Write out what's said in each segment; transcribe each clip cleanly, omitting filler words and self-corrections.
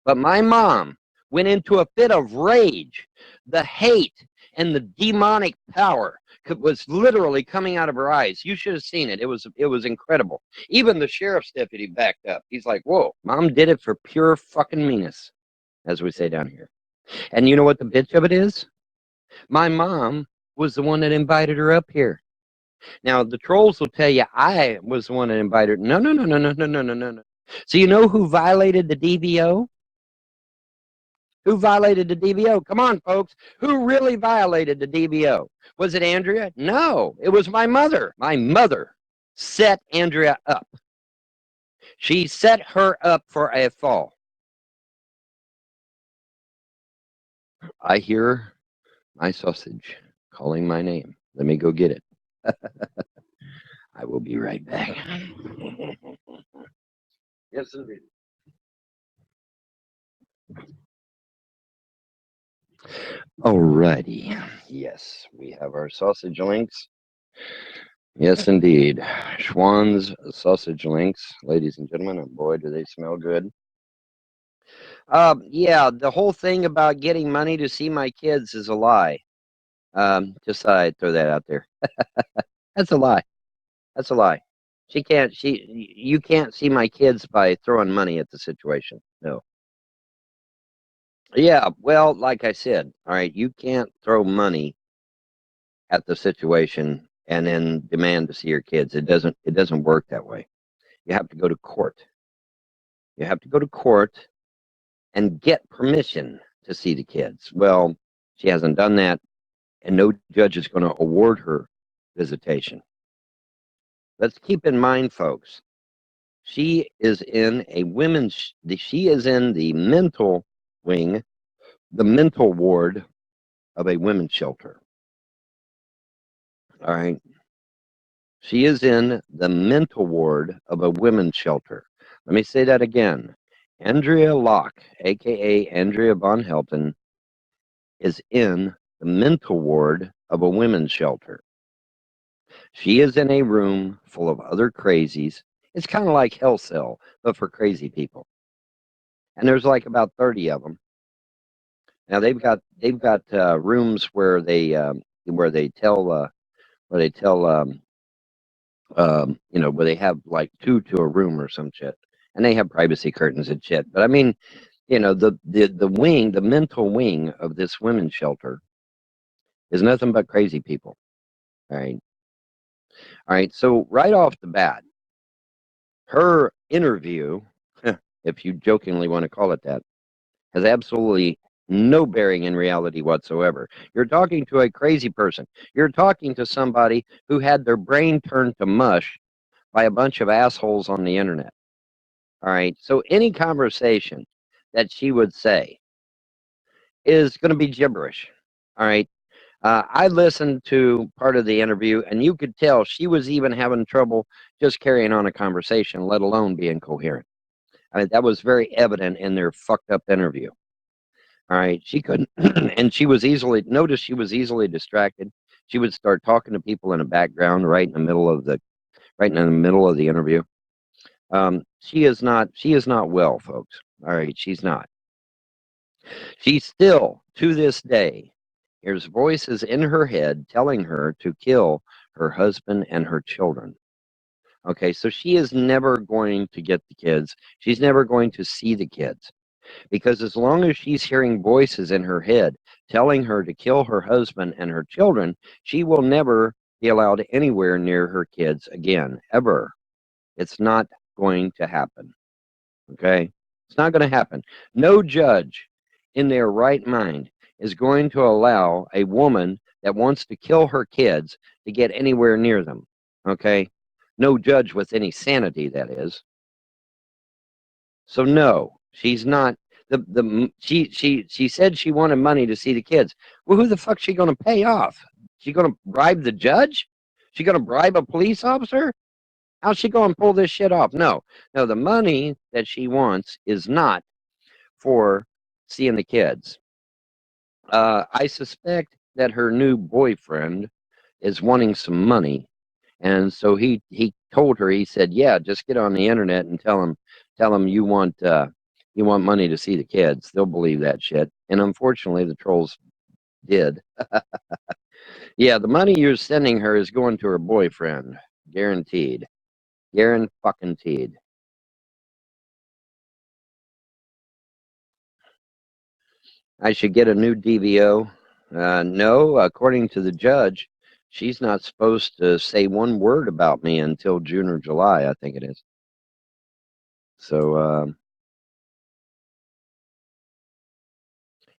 But my mom went into a fit of rage. The hate and the demonic power was literally coming out of her eyes. You should have seen it. It was incredible. Even the sheriff's deputy backed up. He's like, "Whoa, mom did it for pure fucking meanness," as we say down here. And you know what the bitch of it is? My mom was the one that invited her up here. Now the trolls will tell you I was the one that invited her. No, no, no, no, no, no, no, no, no, no. So you know who violated the DVO? Who violated the DVO? Come on, folks. Who really violated the DVO? Was it Andrea? No, it was my mother. My mother set Andrea up. She set her up for a fall. I hear my sausage calling my name. Let me go get it. I will be right back. Yes, indeed. Alrighty. Yes, we have our sausage links. Yes, indeed. Schwann's sausage links, ladies and gentlemen, and boy, do they smell good. Yeah, the whole thing about getting money to see my kids is a lie. Just thought I'd throw that out there. That's a lie. That's a lie. You can't see my kids by throwing money at the situation. No. Yeah, well, like I said, all right, you can't throw money at the situation and then demand to see your kids. It doesn't work that way. You have to go to court. You have to go to court and get permission to see the kids. Well, she hasn't done that, and no judge is going to award her visitation. Let's keep in mind, folks, she is in she is in the mental wing, the mental ward of a women's shelter. All right. She is in the mental ward of a women's shelter. Let me say that again. Andrea Locke, aka Andrea Von Helton, is in the mental ward of a women's shelter. She is in a room full of other crazies. It's kind of like Hell Cell, but for crazy people. And there's like about 30 of them. Now they've got rooms where they tell where they tell where they have like two to a room or some shit, and they have privacy curtains and shit. But I mean, the mental wing of this women's shelter is nothing but crazy people. All right, all right. So right off the bat, her interview, if you jokingly want to call it that, has absolutely no bearing in reality whatsoever. You're talking to a crazy person. You're talking to somebody who had their brain turned to mush by a bunch of assholes on the internet. All right. So any conversation that she would say is going to be gibberish. All right. I listened to part of the interview, and you could tell she was even having trouble just carrying on a conversation, let alone being coherent. I mean, that was very evident in their fucked up interview. All right. She couldn't, and she was easily distracted. She would start talking to people in the background right in the middle of the interview. She is not well, folks. All right. She's not. She still, to this day, hears voices in her head telling her to kill her husband and her children. Okay, so she is never going to get the kids. She's never going to see the kids because as long as she's hearing voices in her head telling her to kill her husband and her children, she will never be allowed anywhere near her kids again, ever. It's not going to happen. Okay? It's not going to happen. No judge in their right mind is going to allow a woman that wants to kill her kids to get anywhere near them. Okay? No judge with any sanity, that is. So no, she's not she said she wanted money to see the kids. Well, who the fuck's she gonna pay off? She gonna bribe the judge? She gonna bribe a police officer? How's she gonna pull this shit off? No. No, the money that she wants is not for seeing the kids. I suspect that her new boyfriend is wanting some money, and so he told her. He said, "Yeah, just get on the internet and tell him you want You want money to see the kids, they'll believe that shit. And unfortunately, the trolls did. Yeah, the money you're sending her is going to her boyfriend. Guaranteed. Guaranteed. I should get a new DVO. No, according to the judge, she's not supposed to say one word about me until June or July, I think it is. So,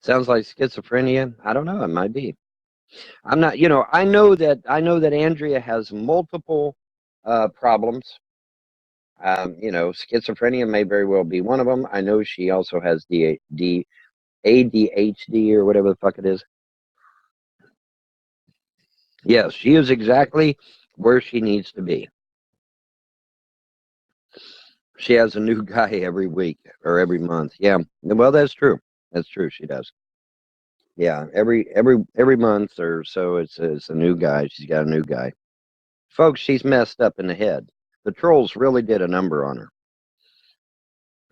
sounds like schizophrenia. I don't know. It might be. I'm not. I know that Andrea has multiple problems. Schizophrenia may very well be one of them. I know she also has ADHD or whatever the fuck it is. Yes, she is exactly where she needs to be. She has a new guy every week or every month. Yeah. Well, that's true. That's true. She does. Yeah. Every month or so, it's a new guy. She's got a new guy. Folks, she's messed up in the head. The trolls really did a number on her.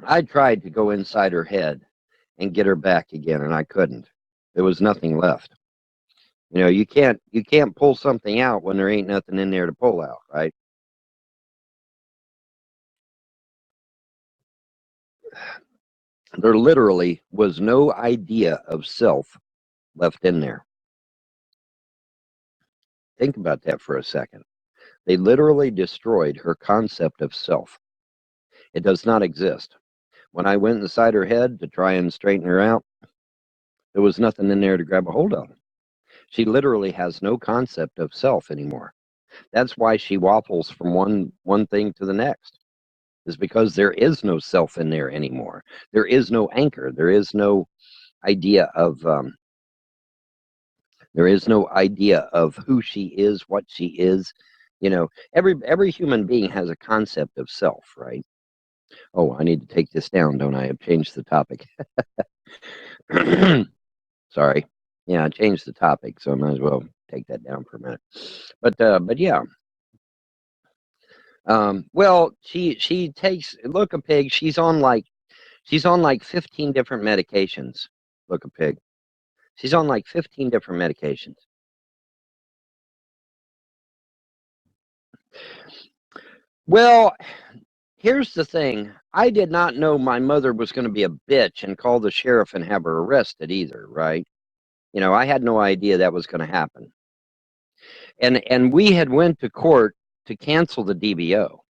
I tried to go inside her head and get her back again, and I couldn't. There was nothing left. You can't pull something out when there ain't nothing in there to pull out, right? There literally was no idea of self left in there. Think about that for a second. They literally destroyed her concept of self. It does not exist. When I went inside her head to try and straighten her out, there was nothing in there to grab a hold of. She literally has no concept of self anymore. That's why she waffles from one thing to the next. Is because there is no self in there anymore. There is no anchor. Idea of there is no idea of who she is, what she is. Every human being has a concept of self, right? Oh, I need to take this down, don't I? I've changed the topic. Sorry. Yeah, I changed the topic, so I might as well take that down for a minute. But yeah. Well, she takes look a pig. She's on like 15 different medications. Look a pig. She's on like 15 different medications. Well, here's the thing. I did not know my mother was going to be a bitch and call the sheriff and have her arrested either, right? I had no idea that was going to happen. And we had went to court to cancel the DBO.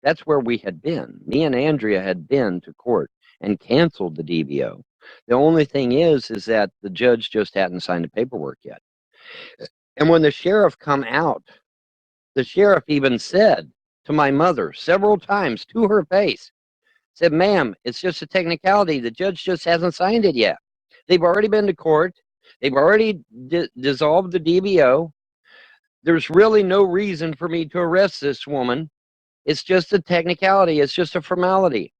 That's where we had been. Me and Andrea had been to court and canceled the DBO. The only thing is that the judge just hadn't signed the paperwork yet. And when the sheriff come out, the sheriff even said to my mother several times to her face, said, "Ma'am, it's just a technicality. The judge just hasn't signed it yet. They've already been to court. They've already dissolved the DBO. There's really no reason for me to arrest this woman. It's just a technicality. It's just a formality."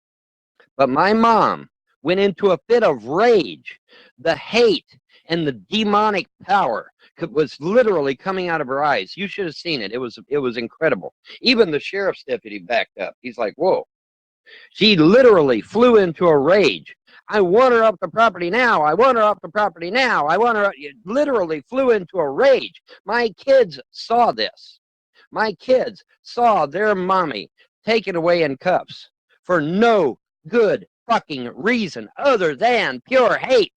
But my mom went into a fit of rage. The hate and the demonic power was literally coming out of her eyes. You should have seen it. It was incredible. Even the sheriff's deputy backed up. He's like, "Whoa." She literally flew into a rage. "I want her up the property now. I want her up the property now. I want her up." It literally flew into a rage. My kids saw this. My kids saw their mommy taken away in cuffs for no good fucking reason other than pure hate.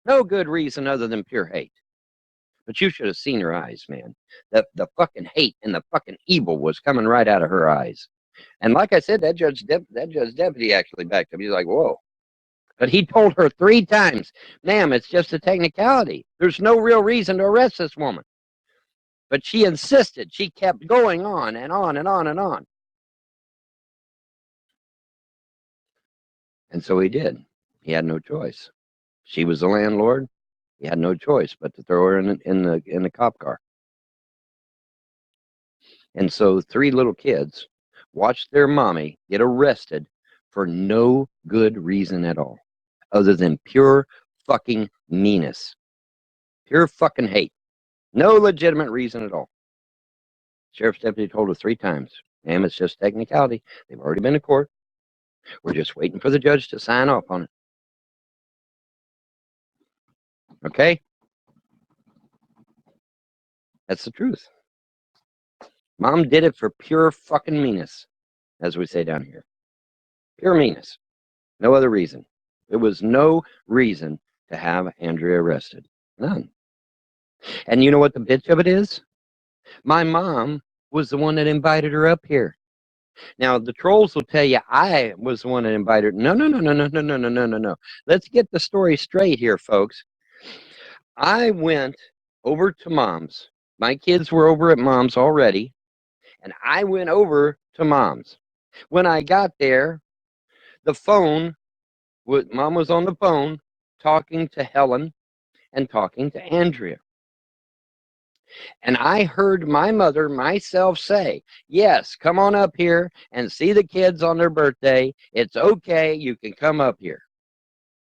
No good reason other than pure hate. But you should have seen her eyes, man. The fucking hate and the fucking evil was coming right out of her eyes. And like I said, that judge deputy actually backed up. He's like, "Whoa." But he told her 3 times, "Ma'am, it's just a technicality. There's no real reason to arrest this woman." But she insisted. She kept going on and on and on and on. And so he did. He had no choice. She was the landlord. He had no choice but to throw her in the cop car. And so 3 little kids watched their mommy get arrested for no good reason at all, other than pure fucking meanness, pure fucking hate. No legitimate reason at all. Sheriff's deputy told her 3 times, "Ma'am, it's just technicality. They've already been to court. We're just waiting for the judge to sign off on it. Okay? That's the truth. Mom did it for pure fucking meanness, as we say down here. Pure meanness. No other reason. There was no reason to have Andrea arrested. None. And you know what the bitch of it is? My mom was the one that invited her up here. Now the trolls will tell you I was the one that invited her. No, no, no, no, no, no, no, no, no, no, no. Let's get the story straight here, folks. I went over to mom's. My kids were over at mom's already, and I went over to mom's. When I got there, the phone, mom was on the phone talking to Helen and talking to Andrea. And I heard my mother, myself say, yes, come on up here and see the kids on their birthday. It's okay. You can come up here.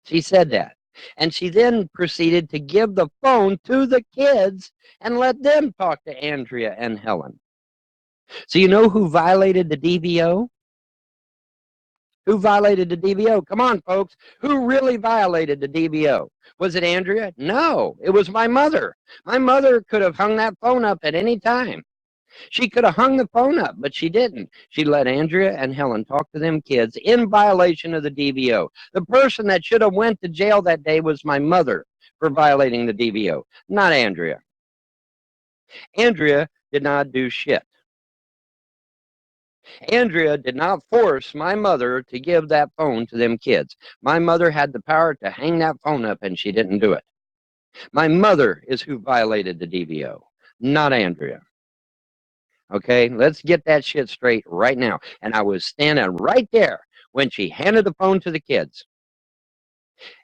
She said that. And she then proceeded to give the phone to the kids and let them talk to Andrea and Helen. So you know who violated the DVO? Who violated the DVO? Come on, folks. Who really violated the DVO? Was it Andrea? No, it was my mother. My mother could have hung that phone up at any time. She could have hung the phone up, but she didn't. She let Andrea and Helen talk to them kids in violation of the DVO. The person that should have went to jail that day was my mother for violating the DVO, not Andrea. Andrea did not do shit. Andrea did not force my mother to give that phone to them kids. My mother had the power to hang that phone up, and she didn't do it. My mother is who violated the DVO, not Andrea. Okay, let's get that shit straight right now. And I was standing right there when she handed the phone to the kids.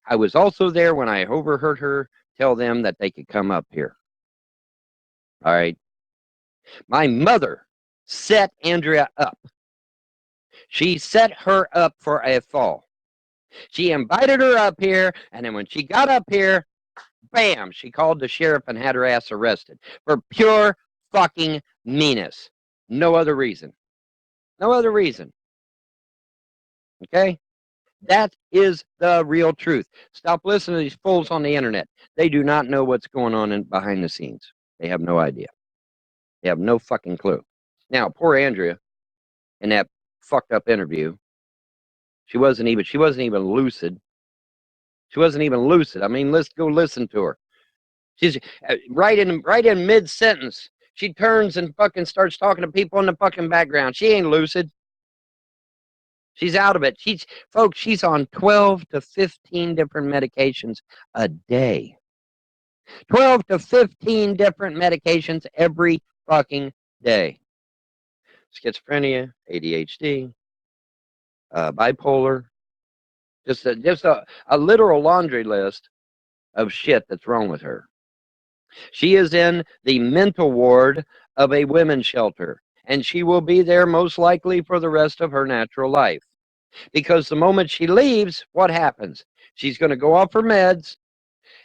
I was also there when I overheard her tell them that they could come up here. All right. My mother set Andrea up. She set her up for a fall. She invited her up here, and then when she got up here, bam, she called the sheriff and had her ass arrested for pure fucking meanness. No other reason. No other reason. Okay? That is the real truth. Stop listening to these fools on the internet. They do not know what's going on behind the scenes. They have no idea. They have no fucking clue. Now, poor Andrea, in that fucked up interview, she wasn't even lucid. She wasn't even lucid. I mean, let's go listen to her. She's right in mid sentence. She turns and fucking starts talking to people in the fucking background. She ain't lucid. She's out of it. She's on 12 to 15 different medications a day. 12 to 15 different medications every fucking day. Schizophrenia, ADHD, bipolar, just a literal laundry list of shit that's wrong with her. She is in the mental ward of a women's shelter, and she will be there most likely for the rest of her natural life. Because the moment she leaves, what happens? She's going to go off her meds,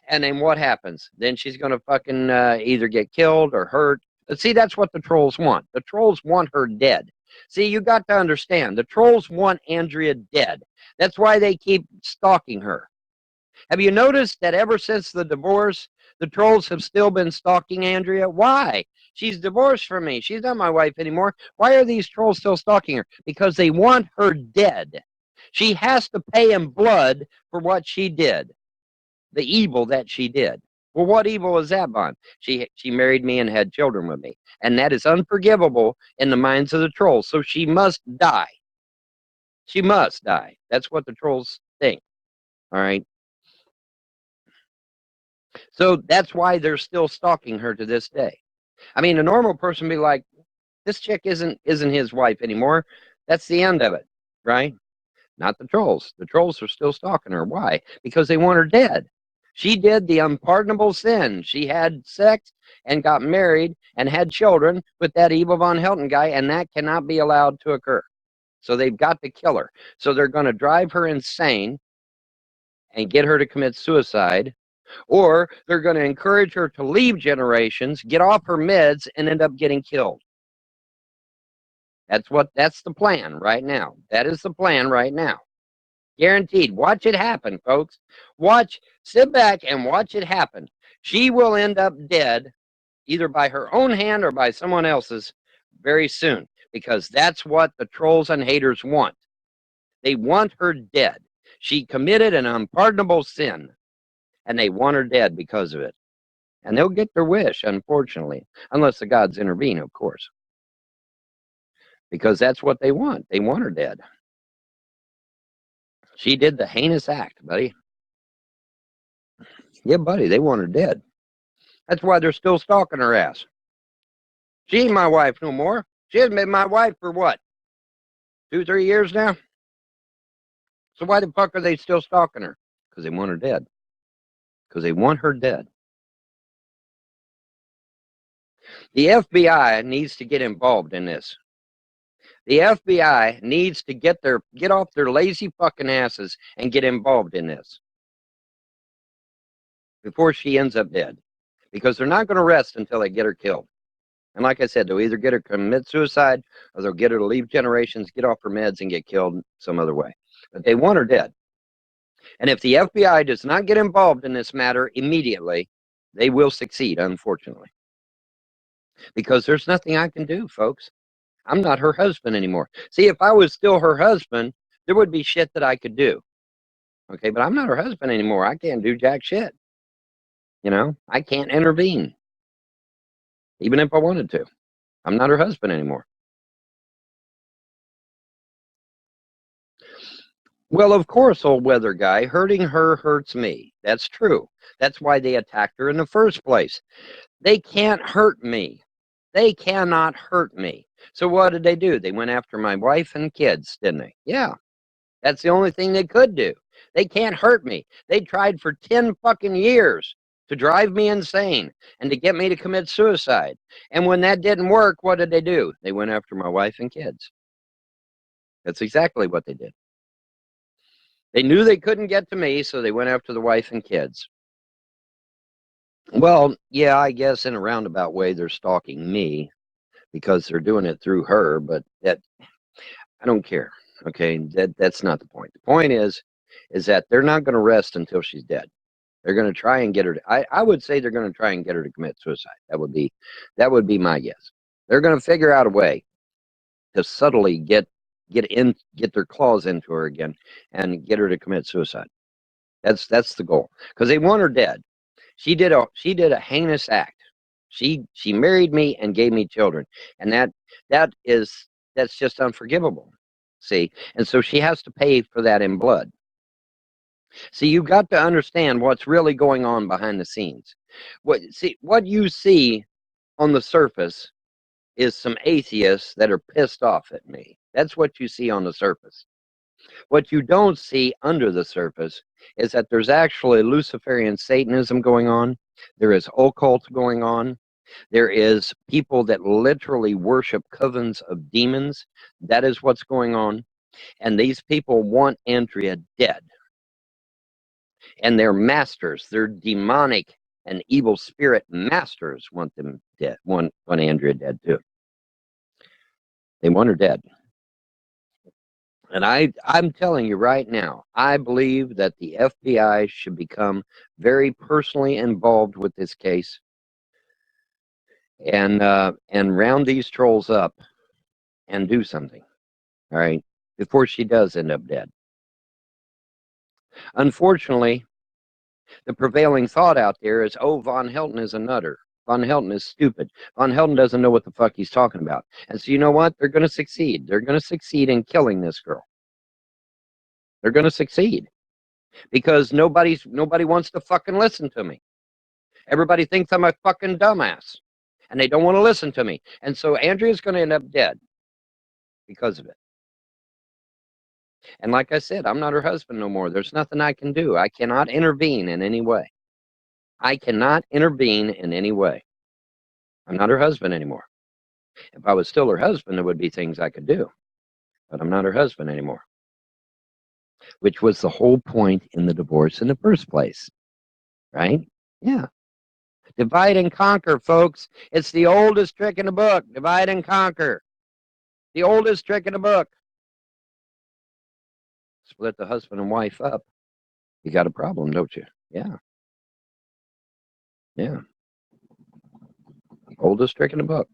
and then what happens? Then she's going to fucking either get killed or hurt. But see, that's what the trolls want. The trolls want her dead. See, you got to understand, the trolls want Andrea dead. That's why they keep stalking her. Have you noticed that ever since the divorce, the trolls have still been stalking Andrea? Why? She's divorced from me. She's not my wife anymore. Why are these trolls still stalking her? Because they want her dead. She has to pay in blood for what she did, the evil that she did. Well, what evil is that, Bon? She married me and had children with me. And that is unforgivable in the minds of the trolls. So she must die. She must die. That's what the trolls think. All right. So that's why they're still stalking her to this day. I mean, a normal person would be like, this chick isn't his wife anymore. That's the end of it, right? Not the trolls. The trolls are still stalking her. Why? Because they want her dead. She did the unpardonable sin. She had sex and got married and had children with that Eva Von Helton guy, and that cannot be allowed to occur. So they've got to kill her. So they're going to drive her insane and get her to commit suicide, or they're going to encourage her to leave generations, get off her meds, and end up getting killed. That's the plan right now. That is the plan right now. Guaranteed. Watch it happen, folks. Sit back and watch it happen. She will end up dead, either by her own hand or by someone else's, very soon, because that's what the trolls and haters want. They want her dead. She committed an unpardonable sin, and they want her dead because of it. And they'll get their wish, unfortunately, unless the gods intervene, of course, because that's what they want. They want her dead. She did the heinous act, buddy. Yeah, buddy, they want her dead. That's why they're still stalking her ass. She ain't my wife no more. She hasn't been my wife for what? 2, 3 years now? So why the fuck are they still stalking her? Because they want her dead. Because they want her dead. The FBI needs to get involved in this. The FBI needs to get off their lazy fucking asses and get involved in this before she ends up dead. Because they're not going to rest until they get her killed. And like I said, they'll either get her to commit suicide or they'll get her to leave generations, get off her meds, and get killed some other way. But they want her dead. And if the FBI does not get involved in this matter immediately, they will succeed, unfortunately. Because there's nothing I can do, folks. I'm not her husband anymore. See, if I was still her husband, there would be shit that I could do. Okay, but I'm not her husband anymore. I can't do jack shit. I can't intervene, even if I wanted to. I'm not her husband anymore. Well, of course, old weather guy, hurting her hurts me. That's true. That's why they attacked her in the first place. They can't hurt me. They cannot hurt me. So what did they do? They went after my wife and kids, didn't they? Yeah, that's the only thing they could do. They can't hurt me. They tried for 10 fucking years to drive me insane and to get me to commit suicide. And when that didn't work, what did they do? They went after my wife and kids. That's exactly what they did. They knew they couldn't get to me, so they went after the wife and kids. Well, yeah, I guess in a roundabout way they're stalking me because they're doing it through her, but that I don't care. Okay, that's not the point. The point is that they're not going to rest until she's dead. They're going to try and get her to, I would say they're going to try and get her to commit suicide. That would be my guess. They're going to figure out a way to subtly get their claws into her again and get her to commit suicide. That's the goal, because they want her dead. She did a heinous act. She married me and gave me children, and that's just unforgivable. See, and so she has to pay for that in blood. See, you've got to understand what's really going on behind the scenes. What you see on the surface is some atheists that are pissed off at me. That's what you see on the surface. What you don't see under the surface is that there's actually Luciferian Satanism going on. There is occult going on. There is people that literally worship covens of demons. That is what's going on. And these people want Andrea dead. And their masters, their demonic and evil spirit masters want them dead, want Andrea dead too. They want her dead. And I'm telling you right now, I believe that the FBI should become very personally involved with this case and round these trolls up and do something, all right, before she does end up dead. Unfortunately, the prevailing thought out there is, oh, Von Helton is a nutter. Von Helton is stupid. Von Helton doesn't know what the fuck he's talking about. And so you know what? They're going to succeed. They're going to succeed in killing this girl. They're going to succeed because nobody wants to fucking listen to me. Everybody thinks I'm a fucking dumbass and they don't want to listen to me. And so Andrea's going to end up dead because of it. And like I said, I'm not her husband no more. There's nothing I can do. I cannot intervene in any way. I cannot intervene in any way. I'm not her husband anymore. If I was still her husband, there would be things I could do. But I'm not her husband anymore. Which was the whole point in the divorce in the first place. Right? Yeah. Divide and conquer, folks. It's the oldest trick in the book. Divide and conquer. The oldest trick in the book. split the husband and wife up, you got a problem, don't you? Yeah, yeah. Oldest trick in the book.